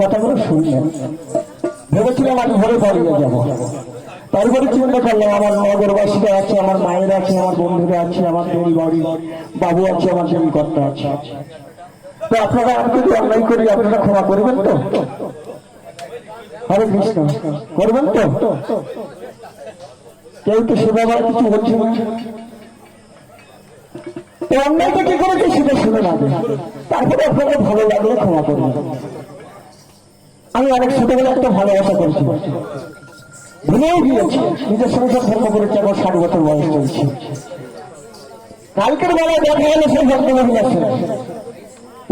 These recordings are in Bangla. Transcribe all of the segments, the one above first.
কথাগুলো শুনলেন, ভেবেছিলাম আজ ভোরে পালিয়ে যাব। তারপরে চিন্তা করলাম আমার নগরবাসীরা আছে, আমার মায়ের আছে, আমার বন্ধুরা আছে, আমার দেরি বাড়ি বাবু আছে, আমার দেরি কর্তা আছে। তো আপনারা আমি যদি অন্যায় করি আপনারা ক্ষমা করবেন তো? হরে কৃষ্ণ, করবেন তো? কেউ তো সে ব্যাপারে কিছু বলছে না। অন্যায়টা কি করেছে সেটা শুনে না, তারপরে আপনাদের ভালো লাগলে ক্ষমা করবেন। আমি অনেক ছোটবেলা একটা ভালোবাসা করেছি, ভুলেও গিয়েছি, নিজের সংসার ধর্ম করেছি, এখন 60 বছর বয়স চলছে। কালকের বেলায় দেখা গেল সেই ভদ্রমহিলা ছিল,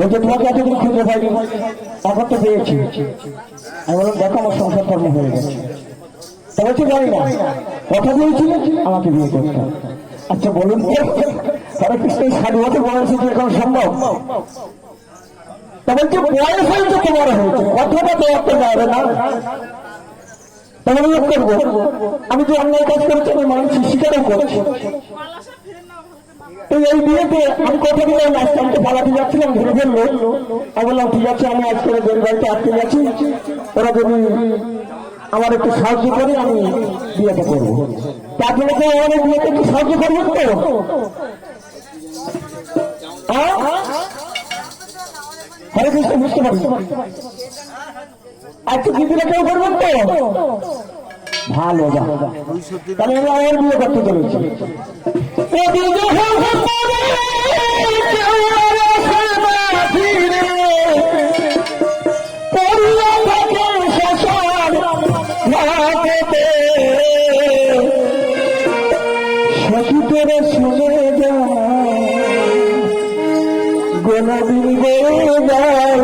ওই যে তোমাকে এতদিন খুঁজে পাইনি, এখন তো পেয়েছি। আমি বললাম দেখো আমার সংসার ধর্ম হয়ে গেছে। তবে তো জানি না, কথা দিয়েছিল আমাকে বিয়ে করতে। আচ্ছা বলুন তো, হরে কৃষ্ণ 60 বছর বয়স হয়েছে এখন সম্ভব? তা বলছে বয়স হয়েছে তোমার হয়েছে, কথাটা তো একটা যাবে না। করবো আমি যে অন্যায় কাজ করছি আমি মানুষ স্বীকারও করছি। তো এই বিয়েতে আমি কথা দিলাম আজকে আমি তো পালাতে যাচ্ছিলাম, ঘুরে ফেললো। আমি বললাম ঠিক আছে আমি আজ করে দেড় বাড়িতে আটকে যাচ্ছি, ওরা যদি আমার একটু সাহায্য করে আমি বিয়েটা করবো। তারপরে তো আমাদের বিয়েতে একটু সাহায্য করবেন তো? হরে কৃষ্ণ, বুঝতে পারি আজকে দিদিরা কেউ করবেন তো? ভালো, তাহলে আমি আমার বিয়ে করতে চলেছি। সখী করে শুনে যা গোলাপি গো যায়